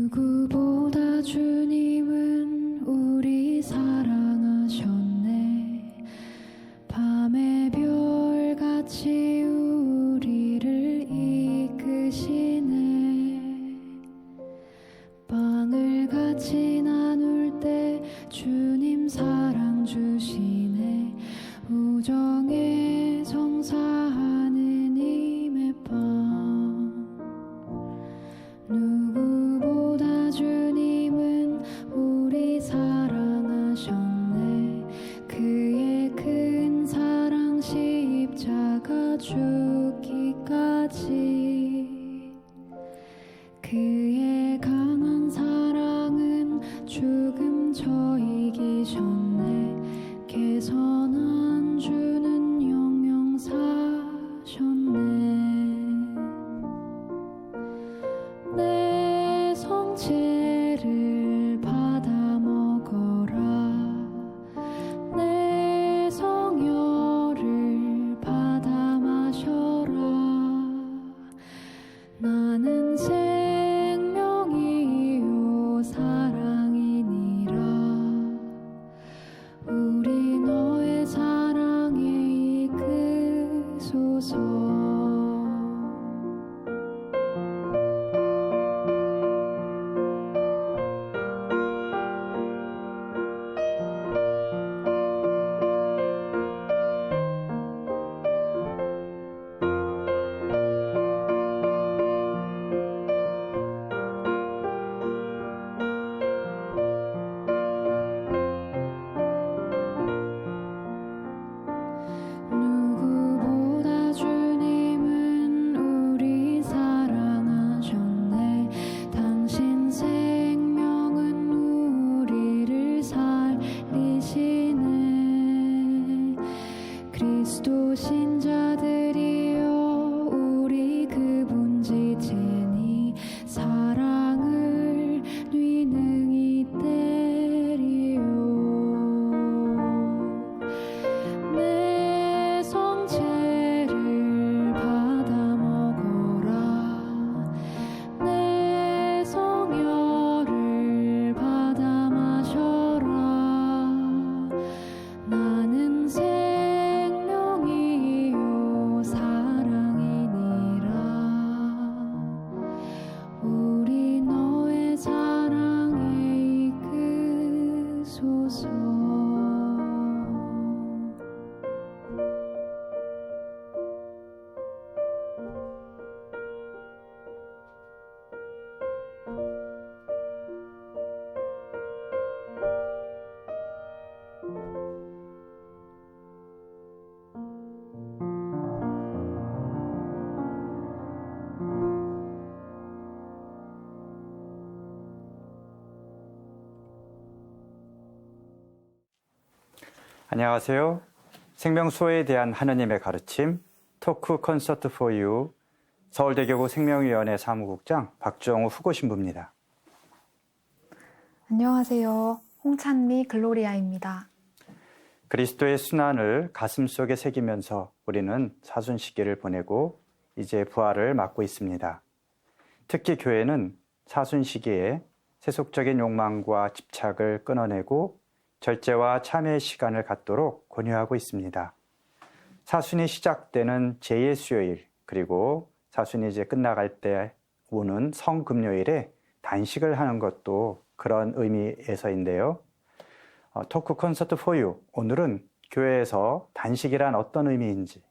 누구보다 주님은 우리 사랑하셨네. 밤의 별같이 우리를 이끄시네. 빵을 같이 나눌 때 주님 사랑 주시네. 우정에 성사하는 힘의 밤. 누구보다 주님은 우리 사랑하셨네. 그의 큰 사랑 십자가 죽기까지. 그의 강한 사랑은 죽음 저 이기셨네. 개선한 주는 영영 사셨네. 내 성체를 받아 먹어라. 내 성혈을 받아 마셔라. 나는 생명이요 사랑이니라. 우리 너의 사랑에 이끄소서. 누구보다 주님은 우리 사랑하셨네. 당신 생명은 우리를 살리시네. 그리스도 신자들이여 우리 그분 지체니 사랑을 뉘능이 때리요. 내 성체를 받아 먹어라. 내 성혈을 받아 마셔라. 나는 생명이요 사랑이니라. 우리 너의 사랑에 이끄소서. 안녕하세요. 생명수호에 대한 하느님의 가르침 토크 콘서트 포 유 서울대교구 생명위원회 사무국장 박정우 후고신부입니다. 안녕하세요. 홍찬미 글로리아입니다. 그리스도의 순환을 가슴속에 새기면서 우리는 사순 시기를 보내고 이제 부활을 맞고 있습니다. 특히 교회는 사순 시기에 세속적인 욕망과 집착을 끊어내고 절제와 참회의 시간을 갖도록 권유하고 있습니다. 사순이 시작되는 제2의 수요일, 그리고 사순이 이제 끝나갈 때 오는 성금요일에 단식을 하는 것도 그런 의미에서인데요. 토크 콘서트 포 유, 오늘은 교회에서 단식이란 어떤 의미인지,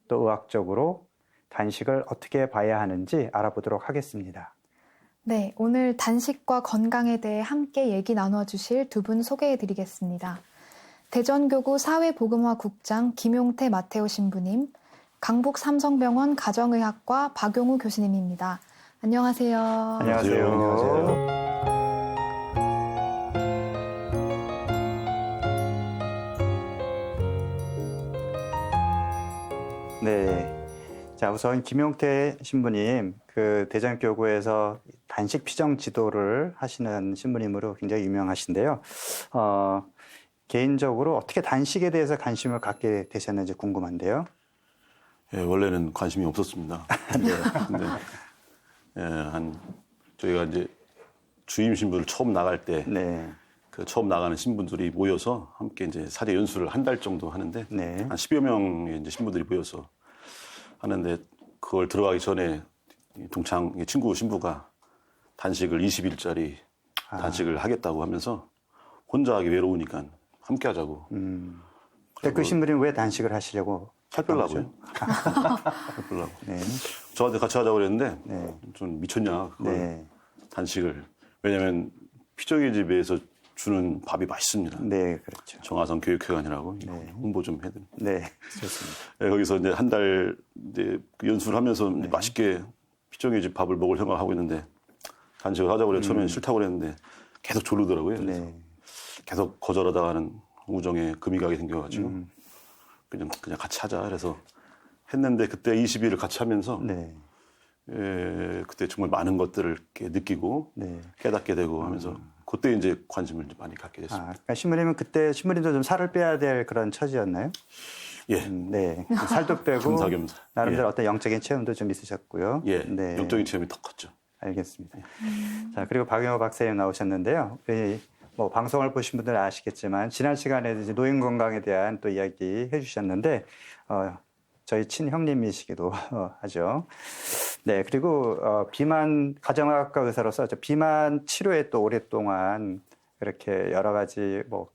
또 의학적으로 단식을 어떻게 봐야 하는지 알아보도록 하겠습니다. 네, 오늘 단식과 건강에 대해 함께 얘기 나눠주실 두 분 소개해드리겠습니다. 대전교구 사회복음화 국장 김용태 마테오 신부님, 강북 삼성병원 가정의학과 박용우 교수님입니다. 안녕하세요. 안녕하세요. 안녕하세요. 네. 자, 우선 김용태 신부님, 그 대전교구에서 단식 피정 지도를 하시는 신부님으로 굉장히 유명하신데요. 개인적으로 어떻게 단식에 대해서 관심을 갖게 되셨는지 궁금한데요. 예, 원래는 관심이 없었습니다. 네. 근데, 저희가 이제 주임 신부를 처음 나갈 때 네. 그 처음 나가는 신부들이 모여서 함께 이제 사제 연수를 한 달 정도 하는데 네. 한 10여 명의 이제 신부들이 모여서 하는데 그걸 들어가기 전에 동창 친구 신부가 단식을 20일짜리 단식을 하겠다고 하면서 혼자 하기 외로우니까 함께 하자고. 근데 그 신부님 왜 단식을 하시려고? 살 빼려고요. 살 빼려고. 네. 저한테 같이 하자고 그랬는데 네. 좀 미쳤냐 그걸 네. 단식을. 왜냐하면 피정의 집에서 주는 밥이 맛있습니다. 네, 그렇죠. 정화성 교육회관이라고 홍보 좀 해드립니다. 네, 좋습니다. 네, 거기서 이제 한 달 이제 그 연수를 하면서 맛있게 피정의 집 밥을 먹을 생각하고 있는데 단식을 하자고 그래 처음에는 싫다고 그랬는데 계속 졸르더라고요. 그래서 네. 계속 거절하다가는 우정에 금이 가게 생겨가지고 그냥 같이 하자. 그래서 했는데 그때 20일을 같이 하면서 네. 그때 정말 많은 것들을 이렇게 느끼고 네. 깨닫게 되고 하면서 그때 이제 관심을 좀 많이 갖게 됐습니다. 그러니까 신부님은 그때 신부님도 좀 살을 빼야 될 그런 처지였나요? 예. 네. 살도 빼고 겸사겸사. 나름대로 예. 어떤 영적인 체험도 좀 있으셨고요. 예. 네. 영적인 체험이 더 컸죠. 알겠습니다. 자, 그리고 박영호 박사님 나오셨는데요. 뭐 방송을 보신 분들은 아시겠지만 지난 시간에 이제 노인 건강에 대한 또 이야기 해주셨는데 저희 친형님이시기도 하죠. 네, 그리고 비만 가정학과 의사로서 비만 치료에 또 오랫동안 이렇게 여러 가지 뭐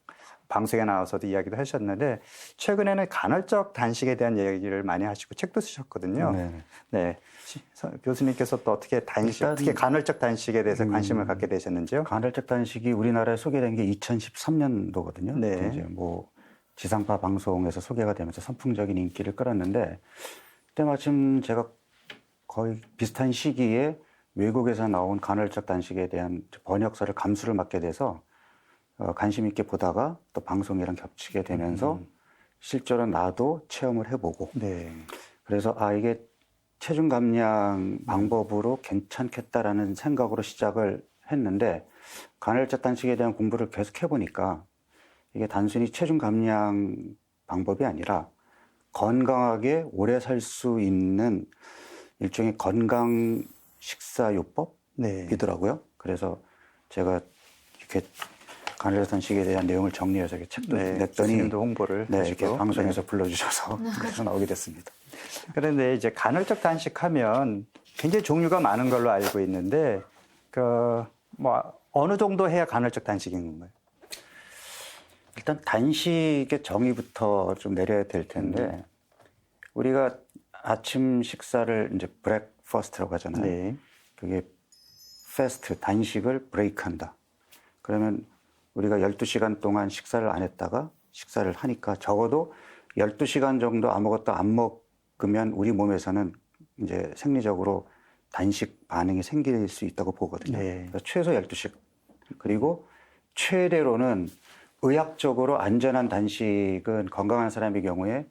방송에 나와서도 이야기도 하셨는데 최근에는 간헐적 단식에 대한 얘기를 많이 하시고 책도 쓰셨거든요. 네. 네, 교수님께서 또 어떻게 어떻게 간헐적 단식에 대해서 관심을 갖게 되셨는지요? 간헐적 단식이 우리나라에 소개된 게 2013년도거든요. 네. 이제 뭐 지상파 방송에서 소개가 되면서 선풍적인 인기를 끌었는데 그때 마침 제가 거의 비슷한 시기에 외국에서 나온 간헐적 단식에 대한 번역서를 감수를 맡게 돼서 관심 있게 보다가 또 방송이랑 겹치게 되면서 실제로 나도 체험을 해보고 네. 그래서 이게 체중 감량 방법으로 괜찮겠다라는 생각으로 시작을 했는데 간헐적 단식에 대한 공부를 계속 해보니까 이게 단순히 체중 감량 방법이 아니라 건강하게 오래 살 수 있는 일종의 건강 식사요법이더라고요. 네. 그래서 제가 이렇게 간헐적 단식에 대한 내용을 정리해서 이렇게 책도 네, 냈더니 교수님도 홍보를 네, 하시고. 이렇게 방송에서 불러주셔서 그래서 나오게 됐습니다. 그런데 이제 간헐적 단식하면 굉장히 종류가 많은 걸로 알고 있는데 뭐 어느 정도 해야 간헐적 단식인 건가요? 일단 단식의 정의부터 좀 내려야 될 텐데 우리가 아침 식사를 이제 브렉퍼스트라고 하잖아요. 네. 그게 패스트, 단식을 브레이크한다. 그러면 우리가 12시간 동안 식사를 안 했다가 식사를 하니까 적어도 12시간 정도 아무것도 안 먹으면 우리 몸에서는 이제 생리적으로 단식 반응이 생길 수 있다고 보거든요. 네. 그래서 최소 12시간. 그리고 최대로는 의학적으로 안전한 단식은 건강한 사람의 경우에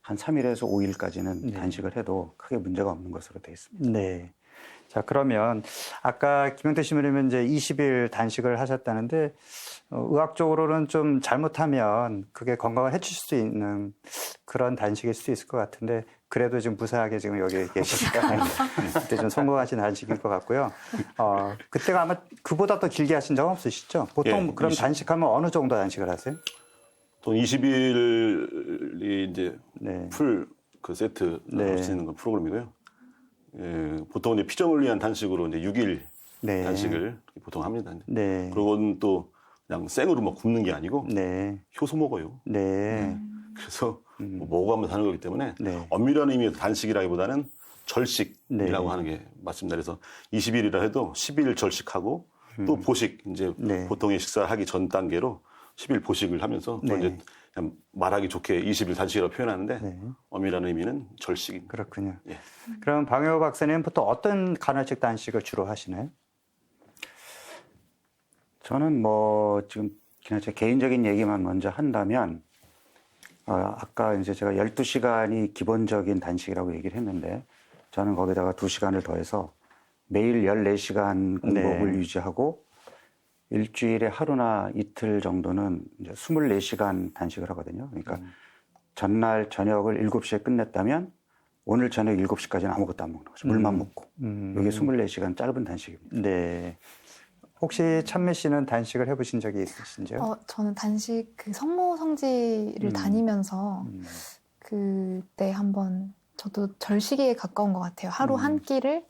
한 3일에서 5일까지는 단식을 해도 크게 문제가 없는 것으로 되어 있습니다. 네. 자, 그러면 아까 김영태 신부님은 이제 20일 단식을 하셨다는데 의학적으로는 좀 잘못하면 그게 건강을 해칠 수 있는 그런 단식일 수도 있을 것 같은데 그래도 지금 무사하게 지금 여기 계시니까 그때 좀 성공하신 단식일 것 같고요. 그때가 아마 그보다 더 길게 하신 적은 없으시죠? 보통 예, 그럼 단식하면 어느 정도 단식을 하세요? 또 20일이 이제 네. 풀 그 세트 네. 할 수 있는 건 프로그램이고요. 보통 이제 피정을 위한 단식으로 이제 6일 네. 단식을 보통 합니다. 네. 그건 또 그냥 생으로 막 굽는 게 아니고 네. 효소 먹어요. 네. 그래서 뭐 먹어가면서 하는 거기 때문에 네. 엄밀한 의미의 단식이라기보다는 절식이라고 네. 하는 게 맞습니다. 그래서 20일이라 해도 10일 절식하고 또 보식 이제 네. 보통의 식사하기 전 단계로 10일 보식을 하면서 또 네. 이제 그냥 말하기 좋게 20일 단식이라고 표현하는데 네. 엄밀한 의미는 절식입니다. 그렇군요. 예. 그럼 방효 박사님은 보통 어떤 간헐적 단식을 주로 하시나요? 저는 뭐 지금 그냥 제 개인적인 얘기만 먼저 한다면 아까 이제 제가 12시간이 기본적인 단식이라고 얘기를 했는데 저는 거기다가 2시간을 더해서 매일 14시간 공복을 네. 유지하고 일주일에 하루나 이틀 정도는 이제 24시간 단식을 하거든요. 그러니까 전날 저녁을 7시에 끝냈다면 오늘 저녁 7시까지는 아무것도 안 먹는 거죠. 물만 먹고. 이게 24시간 짧은 단식입니다. 네. 혹시 찬미 씨는 단식을 해보신 적이 있으신지요? 저는 단식 그 성모 성지를 다니면서 그때 한번 저도 절식에 가까운 것 같아요. 하루 한 끼를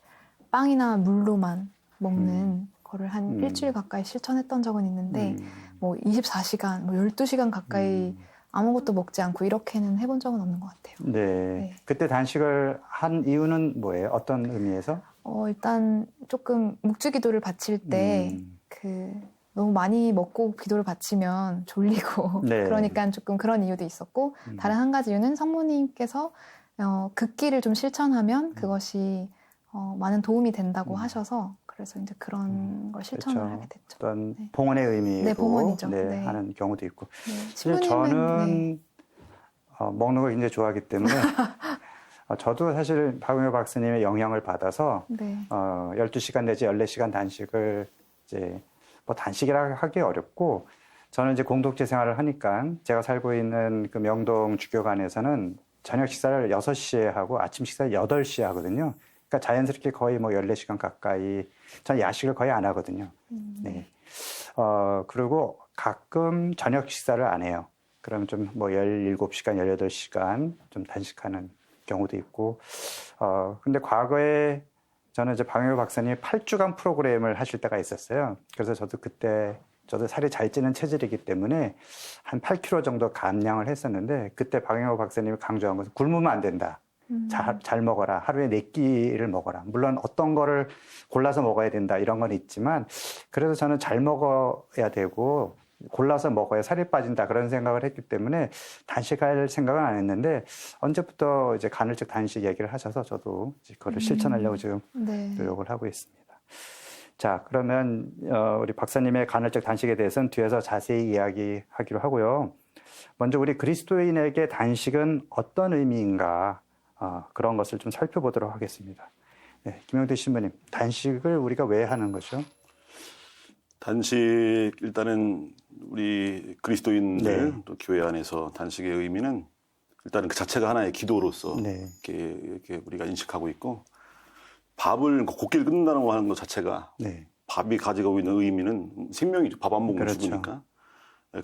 빵이나 물로만 먹는 거를 한 일주일 가까이 실천했던 적은 있는데 뭐 24시간, 뭐 12시간 가까이 아무것도 먹지 않고 이렇게는 해본 적은 없는 것 같아요. 네. 네. 그때 단식을 한 이유는 뭐예요? 어떤 의미에서? 일단 조금 묵주 기도를 바칠 때 너무 많이 먹고 기도를 바치면 졸리고 네. 그러니까 조금 그런 이유도 있었고 다른 한 가지 이유는 성모님께서 극기를 좀 실천하면 그것이 많은 도움이 된다고 하셔서 그래서 이제 그런 걸 실천을 그렇죠. 하게 됐죠. 어떤 네. 봉헌의 의미로 네, 봉헌이죠. 네, 네. 하는 경우도 있고. 네, 사실 신부님은 저는 먹는 걸 굉장히 좋아하기 때문에 저도 사실 박용효 박사님의 영향을 받아서 네. 12시간 내지 14시간 단식을 이제 뭐 단식이라 하기 어렵고 저는 이제 공동체 생활을 하니까 제가 살고 있는 그 명동 주교관에서는 저녁 식사를 6시에 하고 아침 식사를 8시에 하거든요. 그러니까 자연스럽게 거의 뭐 14시간 가까이 저는 야식을 거의 안 하거든요. 네. 그리고 가끔 저녁 식사를 안 해요. 그럼 좀 뭐 17시간, 18시간 좀 단식하는 경우도 있고. 근데 과거에 저는 이제 방효 박사님이 8주간 프로그램을 하실 때가 있었어요. 그래서 저도 살이 잘 찌는 체질이기 때문에 한 8kg 정도 감량을 했었는데 그때 방효 박사님이 강조한 것은 굶으면 안 된다. 잘 먹어라. 하루에 4끼를 먹어라. 물론 어떤 거를 골라서 먹어야 된다. 이런 건 있지만 그래도 저는 잘 먹어야 되고 골라서 먹어야 살이 빠진다. 그런 생각을 했기 때문에 단식할 생각은 안 했는데 언제부터 이제 간헐적 단식 얘기를 하셔서 저도 이제 그거를 실천하려고 지금 네. 노력을 하고 있습니다. 자, 그러면 우리 박사님의 간헐적 단식에 대해서는 뒤에서 자세히 이야기하기로 하고요. 먼저 우리 그리스도인에게 단식은 어떤 의미인가 그런 것을 좀 살펴보도록 하겠습니다. 네, 김영대 신부님, 단식을 우리가 왜 하는 거죠? 단식 일단은 우리 그리스도인들 네. 또 교회 안에서 단식의 의미는 일단은 그 자체가 하나의 기도로서 네. 이렇게 우리가 인식하고 있고 밥을 곱게 끊는다는 거 하는 것 자체가 네. 밥이 가지고 있는 의미는 생명이죠. 밥 안 먹으면 그렇죠. 죽으니까.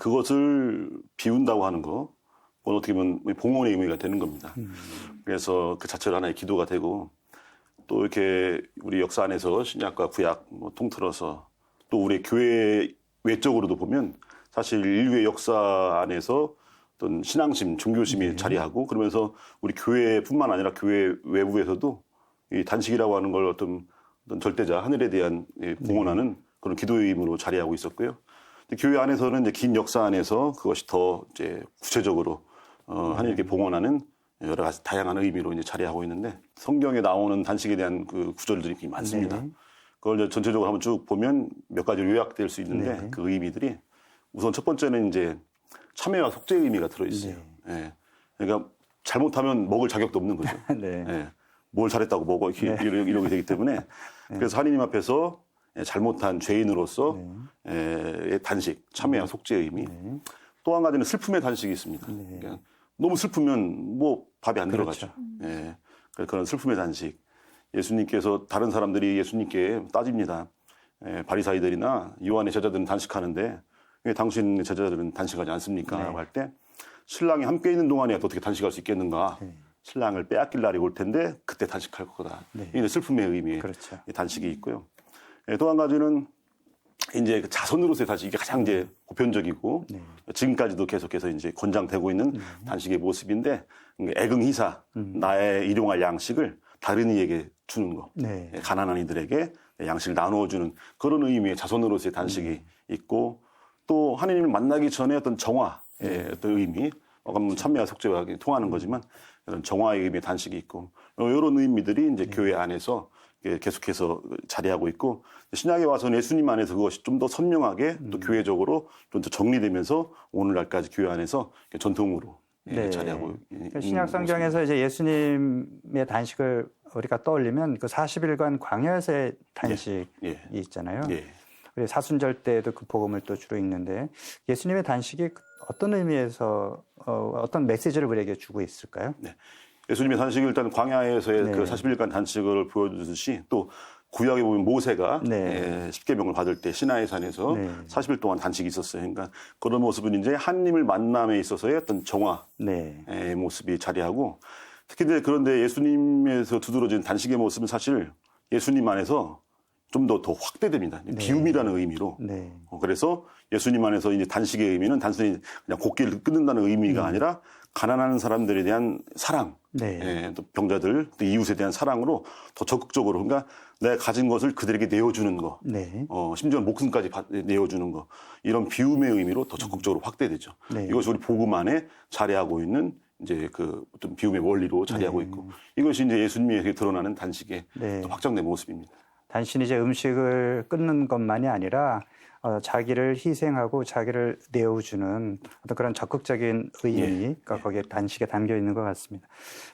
그것을 비운다고 하는 거, 그건 어떻게 보면 봉헌의 의미가 되는 겁니다. 그래서 그 자체로 하나의 기도가 되고 또 이렇게 우리 역사 안에서 신약과 구약 뭐 통틀어서 또 우리 교회 외적으로도 보면 사실 인류의 역사 안에서 어떤 신앙심, 종교심이 자리하고 그러면서 우리 교회뿐만 아니라 교회 외부에서도 이 단식이라고 하는 걸 어떤 절대자 하늘에 대한 봉헌하는 그런 기도의 힘으로 자리하고 있었고요. 교회 안에서는 이제 긴 역사 안에서 그것이 더 이제 구체적으로 하나님께 봉헌하는 여러 가지 다양한 의미로 이제 자리하고 있는데 성경에 나오는 단식에 대한 그 구절들이 굉장히 많습니다. 네. 그걸 이제 전체적으로 한번 쭉 보면 몇 가지로 요약될 수 있는데 네. 그 의미들이 우선 첫 번째는 이제 참회와 속죄의 의미가 들어있어요. 네. 예. 그러니까 잘못하면 먹을 자격도 없는 거죠. 네. 예. 뭘 잘했다고 먹어 이러게 되기 때문에 그래서 하느님 앞에서 잘못한 죄인으로서 단식, 참회와 속죄의 의미. 또 한 가지는 슬픔의 단식이 있습니다. 그러니까 너무 슬프면 뭐 밥이 안 그렇죠. 들어가죠. 예. 그런 슬픔의 단식. 예수님께서 다른 사람들이 예수님께 따집니다. 바리사이들이나 요한의 제자들은 단식하는데 왜 당신 제자들은 단식하지 않습니까? 라고 할 때 신랑이 함께 있는 동안에 어떻게 단식할 수 있겠는가? 신랑을 빼앗길 날이 올 텐데 그때 단식할 거다. 이게 슬픔의 의미의 그렇죠. 단식이 있고요. 또 한 가지는 이제 그 자손으로서의 단식이 가장 이제 보편적이고 지금까지도 계속해서 이제 권장되고 있는 단식의 모습인데 애긍희사, 나의 일용할 양식을 다른 이에게 주는 거, 네. 가난한 이들에게 양식을 나누어주는 그런 의미의 자손으로서의 단식이 있고 또 하느님을 만나기 전에 어떤 정화의 어떤 의미, 참회와 속죄와 통하는 거지만 이런 정화의 의미의 단식이 있고 이런 의미들이 이제 교회 안에서 계속해서 자리하고 있고 신약에 와서는 예수님 안에서 그것이 좀 더 선명하게 또 교회적으로 좀 더 정리되면서 오늘날까지 교회 안에서 전통으로 자리하고 있는 신약 성경에서 이제 예수님의 단식을 우리가 떠올리면 그 40일간 광야에서의 단식이 있잖아요. 우리 사순절 때에도 그 복음을 또 주로 읽는데 예수님의 단식이 어떤 의미에서 어떤 메시지를 우리에게 주고 있을까요? 예수님의 단식이 일단 광야에서의 그 40일간 단식을 보여주듯이 또 구약에 보면 모세가 네. 10계명을 받을 때 시나이 산에서 네. 40일 동안 단식이 있었어요. 그러니까 그런 모습은 이제 하나님을 만남에 있어서의 어떤 정화의 네. 모습이 자리하고 특히 이제 그런데 예수님에서 두드러진 단식의 모습은 사실 예수님 안에서 좀 더 확대됩니다. 비움이라는 의미로. 네. 그래서 예수님 안에서 이제 단식의 의미는 단순히 그냥 곡기를 끊는다는 의미가 아니라 가난한 사람들에 대한 사랑, 네. 또 병자들, 또 이웃에 대한 사랑으로 더 적극적으로 그러니까 내가 가진 것을 그들에게 내어주는 거, 네. 심지어 목숨까지 내어주는 거 이런 비움의 의미로 더 적극적으로 확대되죠. 네. 이것이 우리 복음 안에 자리하고 있는 이제 그 어떤 비움의 원리로 자리하고 네. 있고 이것이 이제 예수님에게 드러나는 단식의 네. 또 확장된 모습입니다. 단순히 이제 음식을 끊는 것만이 아니라 자기를 희생하고 자기를 내어주는 어떤 그런 적극적인 의미가 거기에 단식에 담겨 있는 것 같습니다.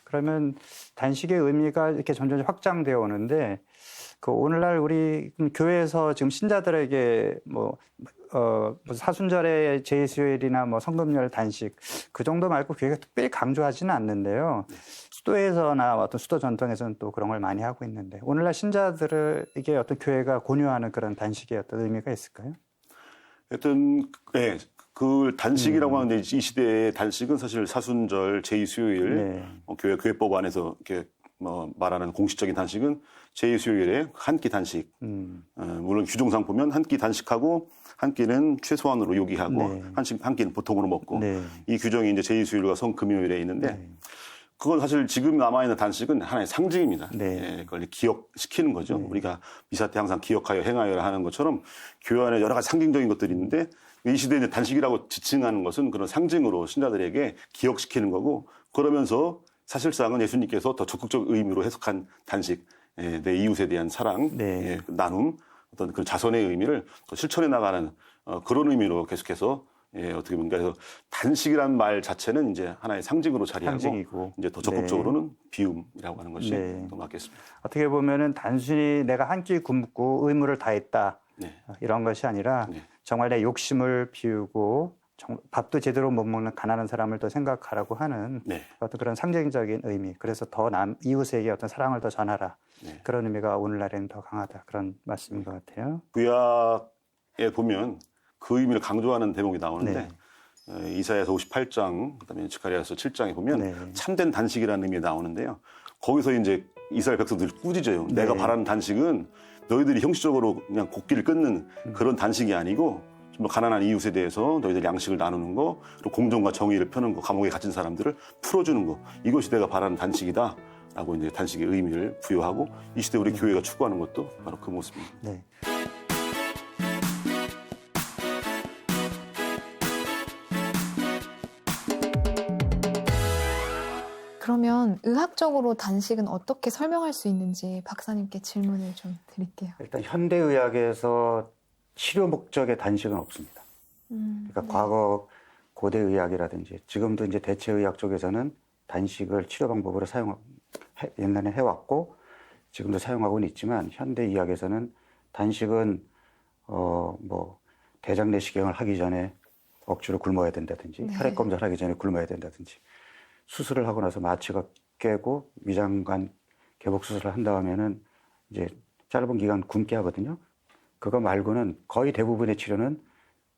그러면 단식의 의미가 이렇게 점점 확장되어 오는데 그 오늘날 우리 교회에서 지금 신자들에게 뭐 사순절의 제수요일이나 뭐 성금열 단식 그 정도 말고 교회가 특별히 강조하지는 않는데요. 수도에서나 어떤 수도 전통에서는 또 그런 걸 많이 하고 있는데 오늘날 신자들에게 어떤 교회가 권유하는 그런 단식의 어떤 의미가 있을까요? 하여튼 그 단식이라고 하는데 이 시대의 단식은 사실 사순절 제2수요일 네. 교회법 안에서 이렇게 말하는 공식적인 단식은 제2수요일에 한 끼 단식. 물론 규정상 보면 한 끼 단식하고 한 끼는 최소한으로 요기하고 네. 한 끼는 보통으로 먹고 네. 이 규정이 이제 제2수요일과 성금요일에 있는데 네. 그건 사실 지금 남아있는 단식은 하나의 상징입니다. 네. 그걸 기억시키는 거죠. 우리가 미사 때 항상 기억하여 행하여라 하는 것처럼 교회 안에 여러 가지 상징적인 것들이 있는데 이 시대에 단식이라고 지칭하는 것은 그런 상징으로 신자들에게 기억시키는 거고 그러면서 사실상은 예수님께서 더 적극적 의미로 해석한 단식, 내 이웃에 대한 사랑, 네. 나눔, 어떤 그 자선의 의미를 더 실천해 나가는 그런 의미로 계속해서 어떻게 보면 그래서 단식이라는 말 자체는 이제 하나의 상징으로 자리하고 상징이고. 이제 더 적극적으로는 비움이라고 하는 것이 네. 더 맞겠습니다. 어떻게 보면은 단순히 내가 한 끼 굶고 의무를 다했다 네. 이런 것이 아니라 네. 정말 내 욕심을 비우고 밥도 제대로 못 먹는 가난한 사람을 더 생각하라고 하는 네. 어떤 그런 상징적인 의미. 그래서 더 이웃에게 어떤 사랑을 더 전하라. 네. 그런 의미가 오늘날에는 더 강하다. 그런 말씀인 것 같아요. 구약에 보면 그 의미를 강조하는 대목이 나오는데 네. 이사야서 58장, 그다음에 스가랴서 7장에 보면 네. 참된 단식이라는 의미가 나오는데요. 거기서 이제 이스라엘 백성들이 꾸짖어요. 네. 내가 바라는 단식은 너희들이 형식적으로 그냥 곡기를 끊는 그런 단식이 아니고 좀 가난한 이웃에 대해서 너희들 양식을 나누는 거, 그리고 공정과 정의를 펴는 거, 감옥에 갇힌 사람들을 풀어주는 거, 이것이 내가 바라는 단식이다. 라고 이제 단식의 의미를 부여하고 이 시대 우리 교회가 추구하는 것도 바로 그 모습입니다. 네. 그러면 의학적으로 단식은 어떻게 설명할 수 있는지 박사님께 질문을 좀 드릴게요. 일단 현대의학에서 치료 목적의 단식은 없습니다. 그러니까 네. 과거 고대의학이라든지 지금도 이제 대체의학 쪽에서는 단식을 치료 방법으로 옛날에 해왔고 지금도 사용하고는 있지만 현대의학에서는 단식은 대장 내시경을 하기 전에 억지로 굶어야 된다든지 네. 혈액 검사를 하기 전에 굶어야 된다든지 수술을 하고 나서 마취가 깨고 위장관 개복 수술을 한 다음에는 이제 짧은 기간 굶게 하거든요. 그거 말고는 거의 대부분의 치료는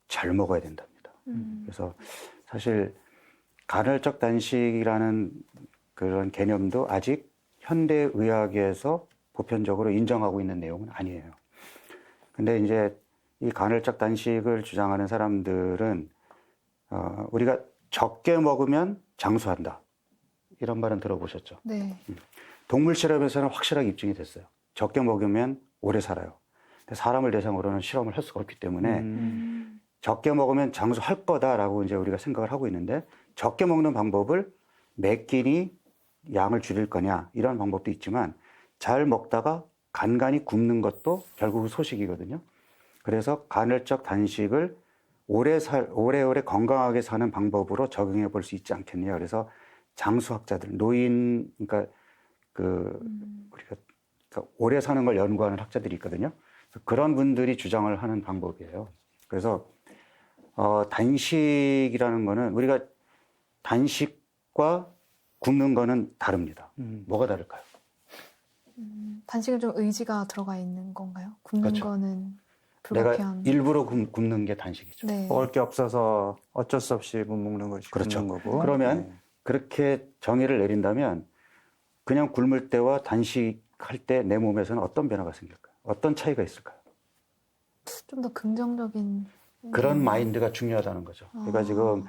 잘 먹어야 된답니다. 그래서 사실 간헐적 단식이라는 그런 개념도 아직 현대의학에서 보편적으로 인정하고 있는 내용은 아니에요. 근데 이제 이 간헐적 단식을 주장하는 사람들은 우리가 적게 먹으면 장수한다. 이런 말은 들어보셨죠? 네. 동물 실험에서는 확실하게 입증이 됐어요. 적게 먹으면 오래 살아요. 근데 사람을 대상으로는 실험을 할 수가 없기 때문에 적게 먹으면 장수할 거다라고 이제 우리가 생각을 하고 있는데 적게 먹는 방법을 몇 끼니 양을 줄일 거냐 이런 방법도 있지만 잘 먹다가 간간히 굶는 것도 결국 소식이거든요. 그래서 간헐적 단식을 오래오래 건강하게 사는 방법으로 적용해 볼 수 있지 않겠느냐. 그래서 장수학자들, 노인, 그러니까 우리가 오래 사는 걸 연구하는 학자들이 있거든요. 그런 분들이 주장을 하는 방법이에요. 그래서 단식이라는 거는 우리가 단식과 굶는 거는 다릅니다. 뭐가 다를까요? 단식은 좀 의지가 들어가 있는 건가요? 굶는 그렇죠. 거는 내가 불가피한. 일부러 굶는 게 단식이죠. 네. 먹을 게 없어서 어쩔 수 없이 못 먹는 것이 그렇죠. 굶는 거고. 그러면 네. 그렇게 정의를 내린다면 그냥 굶을 때와 단식할 때 내 몸에서는 어떤 변화가 생길까요? 어떤 차이가 있을까요? 좀 더 긍정적인. 그런 마인드가 중요하다는 거죠. 그러니까 아. 지금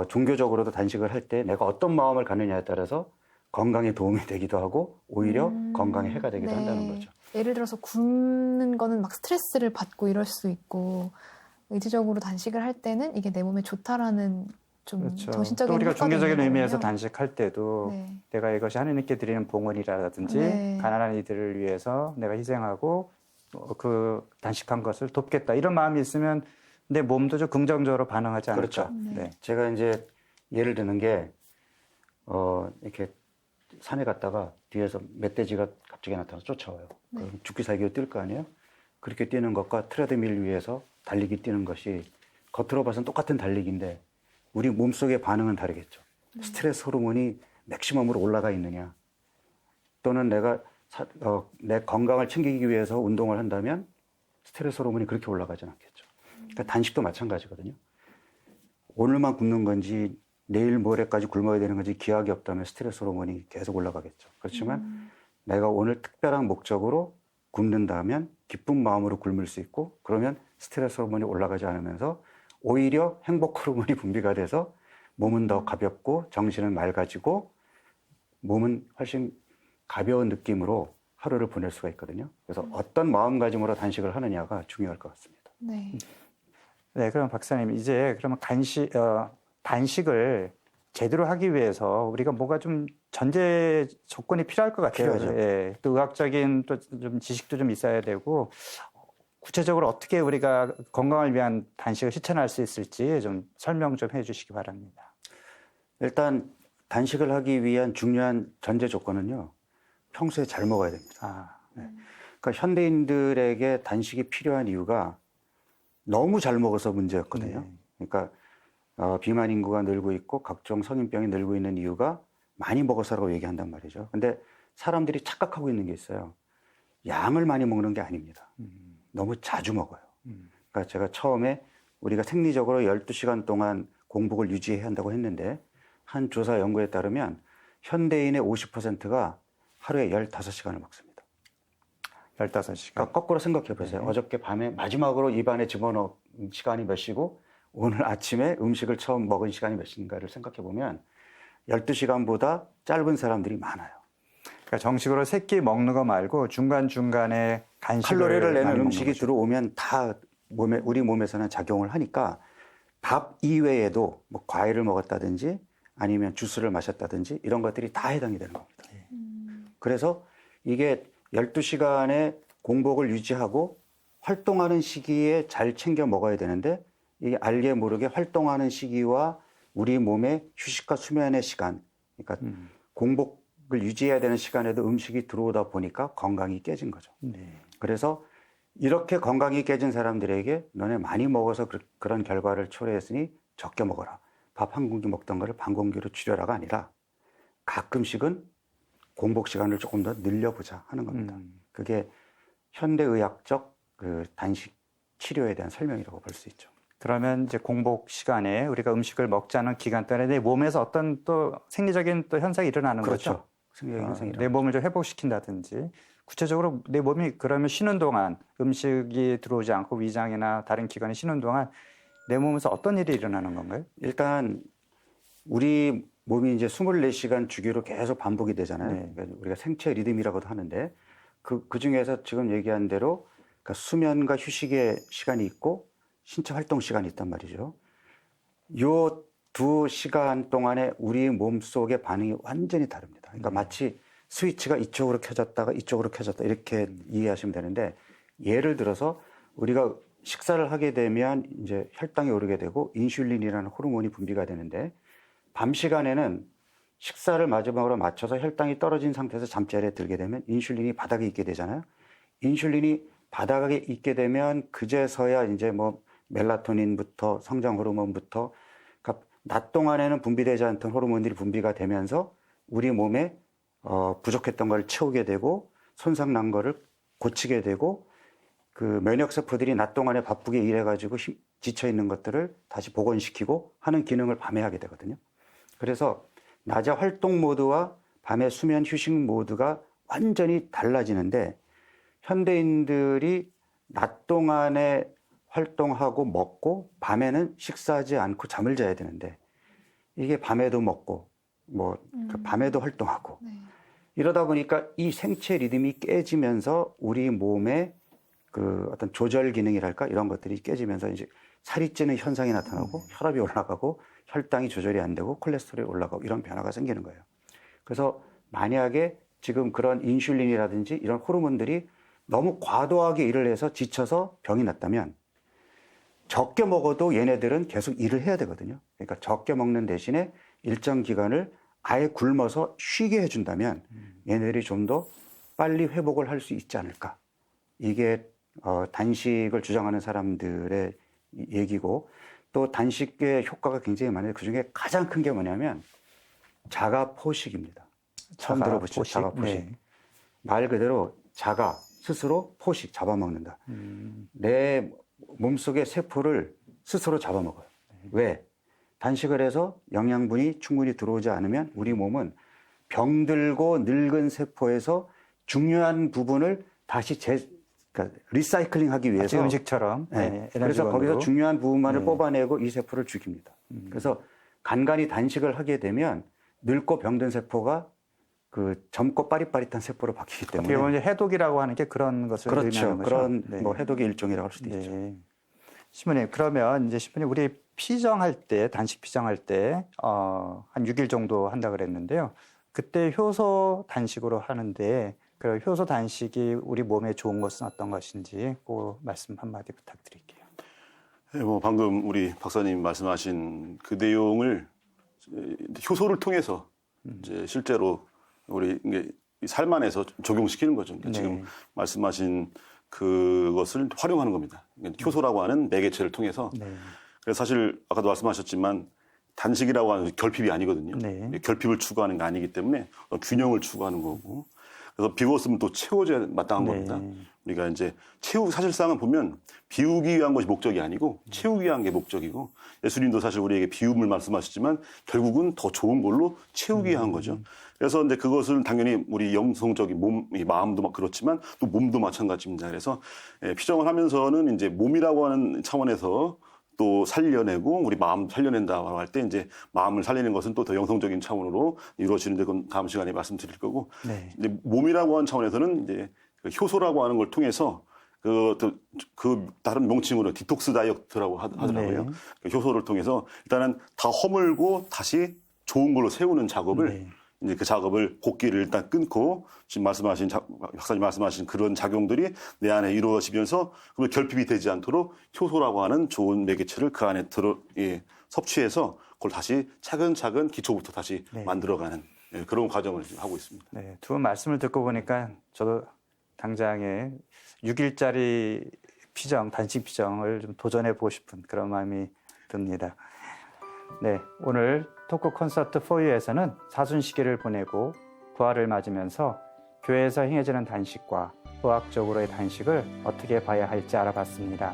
종교적으로도 단식을 할 때 내가 어떤 마음을 갖느냐에 따라서 건강에 도움이 되기도 하고 오히려 건강에 해가 되기도 네. 한다는 거죠. 예를 들어서 굶는 거는 막 스트레스를 받고 이럴 수 있고 의지적으로 단식을 할 때는 이게 내 몸에 좋다라는 좀 그렇죠. 정신적인 또 우리가 효과도 종교적인 있는 의미에서 거군요. 단식할 때도 네. 내가 이것이 하느님께 드리는 봉헌이라든지 네. 가난한 이들을 위해서 내가 희생하고 그 단식한 것을 돕겠다 이런 마음이 있으면 내 몸도 좀 긍정적으로 반응하지 않을까. 그렇죠. 네. 제가 이제 예를 드는 게 이렇게 산에 갔다가 뒤에서 멧돼지가 갑자기 나타나서 쫓아와요. 그럼 죽기 살기로 뛸 거 아니에요? 그렇게 뛰는 것과 트레드밀 위에서 달리기 뛰는 것이 겉으로 봐서는 똑같은 달리기인데 우리 몸속의 반응은 다르겠죠. 스트레스 호르몬이 맥시멈으로 올라가 있느냐 또는 내가 내 건강을 챙기기 위해서 운동을 한다면 스트레스 호르몬이 그렇게 올라가진 않겠죠. 그러니까 단식도 마찬가지거든요. 오늘만 굶는 건지 내일 모레까지 굶어야 되는 건지 기약이 없다면 스트레스 호르몬이 계속 올라가겠죠. 그렇지만 내가 오늘 특별한 목적으로 굶는다면 기쁜 마음으로 굶을 수 있고 그러면 스트레스 호르몬이 올라가지 않으면서 오히려 행복 호르몬이 분비가 돼서 몸은 더 가볍고 정신은 맑아지고 몸은 훨씬 가벼운 느낌으로 하루를 보낼 수가 있거든요. 그래서 어떤 마음가짐으로 단식을 하느냐가 중요할 것 같습니다. 네. 네, 그럼 박사님 이제 그러면 단식을 제대로 하기 위해서 우리가 뭐가 좀 전제 조건이 필요할 것 같아요. 필요하죠. 예, 또 의학적인 또 좀 지식도 좀 있어야 되고 구체적으로 어떻게 우리가 건강을 위한 단식을 실천할 수 있을지 좀 설명 좀 해주시기 바랍니다. 일단 단식을 하기 위한 중요한 전제 조건은요. 평소에 잘 먹어야 됩니다. 아, 네. 그러니까 현대인들에게 단식이 필요한 이유가 너무 잘 먹어서 문제였거든요. 네. 그러니까 비만 인구가 늘고 있고 각종 성인병이 늘고 있는 이유가 많이 먹어서라고 얘기한단 말이죠. 근데 사람들이 착각하고 있는 게 있어요. 양을 많이 먹는 게 아닙니다. 너무 자주 먹어요. 그러니까 제가 처음에 우리가 생리적으로 12시간 동안 공복을 유지해야 한다고 했는데 한 조사 연구에 따르면 현대인의 50%가 하루에 15시간을 먹습니다. 15시간. 그러니까 거꾸로 생각해 보세요. 네. 어저께 밤에 마지막으로 입안에 집어넣은 시간이 몇 시고 오늘 아침에 음식을 처음 먹은 시간이 몇 시인가를 생각해 보면 12시간보다 짧은 사람들이 많아요. 그러니까 정식으로 세 끼 먹는 거 말고 중간중간에 간식을 칼로리를 내는 많이 음식이 먹는 거죠. 들어오면 다 우리 몸에서는 작용을 하니까 밥 이외에도 뭐 과일을 먹었다든지 아니면 주스를 마셨다든지 이런 것들이 다 해당이 되는 겁니다. 그래서 이게 12시간의 공복을 유지하고 활동하는 시기에 잘 챙겨 먹어야 되는데 이게 알게 모르게 활동하는 시기와 우리 몸의 휴식과 수면의 시간, 그러니까 공복을 유지해야 되는 시간에도 음식이 들어오다 보니까 건강이 깨진 거죠. 네. 그래서 이렇게 건강이 깨진 사람들에게 너네 많이 먹어서 그런 결과를 초래했으니 적게 먹어라. 밥 한 공기 먹던 거를 반 공기로 줄여라가 아니라 가끔씩은 공복 시간을 조금 더 늘려보자 하는 겁니다. 그게 현대의학적 그 단식 치료에 대한 설명이라고 볼 수 있죠. 그러면 이제 공복 시간에 우리가 음식을 먹지 않은 기간 동안에 내 몸에서 어떤 또 생리적인 또 현상이 일어나는 그렇죠. 거죠. 생리적인 현상이 내 몸을 좀 회복시킨다든지 구체적으로 내 몸이 그러면 쉬는 동안 음식이 들어오지 않고 위장이나 다른 기관이 쉬는 동안 내 몸에서 어떤 일이 일어나는 건가요? 일단 우리 몸이 이제 24시간 주기로 계속 반복이 되잖아요. 네. 그러니까 우리가 생체 리듬이라고도 하는데 그 중에서 지금 얘기한 대로 그러니까 수면과 휴식의 시간이 있고 신체 활동 시간이 있단 말이죠. 요 두 시간 동안에 우리 몸 속의 반응이 완전히 다릅니다. 그러니까 마치 스위치가 이쪽으로 켜졌다가 이쪽으로 켜졌다 이렇게 이해하시면 되는데 예를 들어서 우리가 식사를 하게 되면 이제 혈당이 오르게 되고 인슐린이라는 호르몬이 분비가 되는데 밤 시간에는 식사를 마지막으로 맞춰서 혈당이 떨어진 상태에서 잠자리에 들게 되면 인슐린이 바닥에 있게 되잖아요. 인슐린이 바닥에 있게 되면 그제서야 이제 뭐 멜라토닌부터 성장 호르몬부터 그러니까 낮 동안에는 분비되지 않던 호르몬들이 분비가 되면서 우리 몸에 부족했던 걸 채우게 되고 손상 난 거를 고치게 되고 그 면역세포들이 낮 동안에 바쁘게 일해가지고 지쳐 있는 것들을 다시 복원시키고 하는 기능을 밤에 하게 되거든요. 그래서 낮에 활동 모드와 밤에 수면 휴식 모드가 완전히 달라지는데 현대인들이 낮 동안에 활동하고 먹고 밤에는 식사하지 않고 잠을 자야 되는데 이게 밤에도 먹고 그 밤에도 활동하고 네. 이러다 보니까 이 생체 리듬이 깨지면서 우리 몸의 그 어떤 조절 기능이랄까 이런 것들이 깨지면서 이제 살이 찌는 현상이 나타나고 혈압이 올라가고 혈당이 조절이 안 되고 콜레스테롤이 올라가고 이런 변화가 생기는 거예요. 그래서 만약에 지금 그런 인슐린이라든지 이런 호르몬들이 너무 과도하게 일을 해서 지쳐서 병이 났다면 적게 먹어도 얘네들은 계속 일을 해야 되거든요. 그러니까 적게 먹는 대신에 일정 기간을 아예 굶어서 쉬게 해준다면 얘네들이 좀 더 빨리 회복을 할 수 있지 않을까. 이게 단식을 주장하는 사람들의 얘기고 또 단식의 효과가 굉장히 많은데 그중에 가장 큰 게 뭐냐면 자가 포식입니다. 처음 자가 들어보시죠? 포식? 자가 포식. 네. 말 그대로 자가 스스로 포식 잡아먹는다. 내 몸속의 세포를 스스로 잡아먹어요. 왜? 단식을 해서 영양분이 충분히 들어오지 않으면 우리 몸은 병들고 늙은 세포에서 중요한 부분을 다시 그러니까 리사이클링 하기 위해서 마치 음식처럼 네. 네, 그래서 에너지원으로. 거기서 중요한 부분만을 네. 뽑아내고 이 세포를 죽입니다. 그래서 간간히 단식을 하게 되면 늙고 병든 세포가 그 젊고 빠릿빠릿한 세포로 바뀌기 어떻게 때문에 보면 이제 해독이라고 하는 게 그런 것을 그렇죠. 의미하는 거죠. 그런 네. 뭐 해독의 일종이라고 할 수도 네. 있죠. 신부님, 그러면 이제 신부님 우리 피정할 때, 단식 피정할 때, 한 6일 정도 한다 그랬는데요. 그때 효소 단식으로 하는데, 그 효소 단식이 우리 몸에 좋은 것은 어떤 것인지 그 말씀 한마디 부탁드릴게요. 네, 뭐 방금 우리 박사님 말씀하신 그 내용을 효소를 통해서 이제 실제로 우리 이게 삶 안에서 적용시키는 거죠. 그러니까 네. 지금 말씀하신 그것을 활용하는 겁니다. 그러니까 효소라고 하는 매개체를 통해서. 네. 그래서 사실 아까도 말씀하셨지만 단식이라고 하는 결핍이 아니거든요. 네. 결핍을 추구하는 게 아니기 때문에 균형을 추구하는 거고. 그래서 비웠으면 또 채워줘야 마땅한 네. 겁니다. 우리가 이제 사실상은 보면 비우기 위한 것이 목적이 아니고 채우기 위한 게 목적이고 예수님도 사실 우리에게 비움을 말씀하시지만 결국은 더 좋은 걸로 채우기 위한 거죠. 그래서 이제 그것은 당연히 우리 영성적인 마음도 막 그렇지만 또 몸도 마찬가지입니다. 그래서 피정을 하면서는 이제 몸이라고 하는 차원에서 또 살려내고 우리 마음 살려낸다고 할 때 이제 마음을 살리는 것은 또 더 영성적인 차원으로 이루어지는데 그건 다음 시간에 말씀드릴 거고 네. 이제 몸이라고 하는 차원에서는 이제 그 효소라고 하는 걸 통해서 그 다른 명칭으로 디톡스 다이어트라고 하더라고요. 네. 그 효소를 통해서 일단은 다 허물고 다시 좋은 걸로 세우는 작업을 네. 이제 그 작업을 곡기를 일단 끊고 지금 말씀하신 박사님 말씀하신 그런 작용들이 내 안에 이루어지면서 그러면 결핍이 되지 않도록 효소라고 하는 좋은 매개체를 그 안에 섭취해서 그걸 다시 차근차근 기초부터 다시 네. 만들어가는 그런 과정을 지금 하고 있습니다. 네, 두 분 말씀을 듣고 보니까 저도 당장에 6일짜리 단식 피정을 좀 도전해 보고 싶은 그런 마음이 듭니다. 네, 오늘 토크 콘서트 4U에서는 사순시기를 보내고 부활을 맞으면서 교회에서 행해지는 단식과 의학적으로의 단식을 어떻게 봐야 할지 알아봤습니다.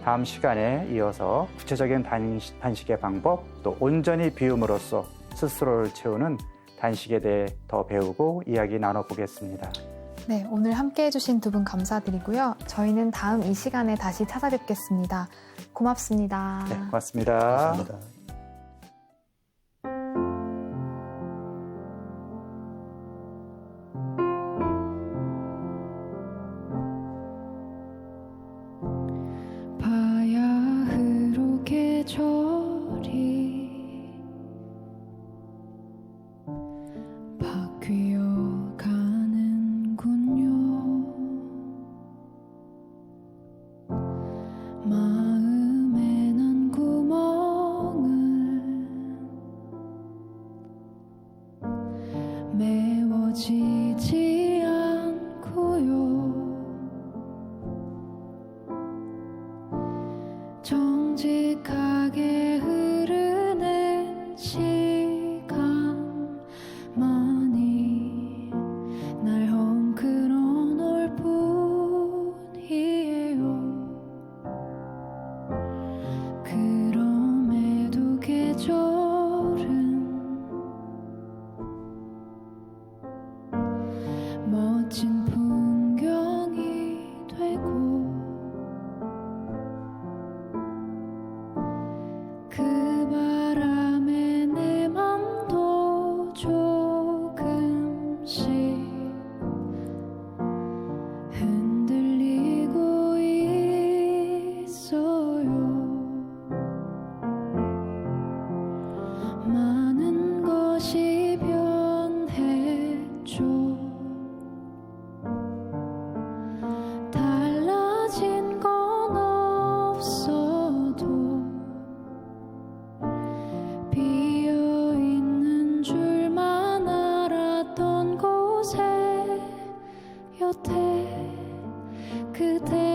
다음 시간에 이어서 구체적인 단식의 방법, 또 온전히 비움으로써 스스로를 채우는 단식에 대해 더 배우고 이야기 나눠보겠습니다. 네, 오늘 함께 해주신 두 분 감사드리고요. 저희는 다음 이 시간에 다시 찾아뵙겠습니다. 고맙습니다. 네, 고맙습니다. 감사합니다. 바야흐로 계절이 바뀌어 가는군요. 마음에 난 구멍을 메워지지 않고요. 정직하게 흐르는 시간만이 곁에 그대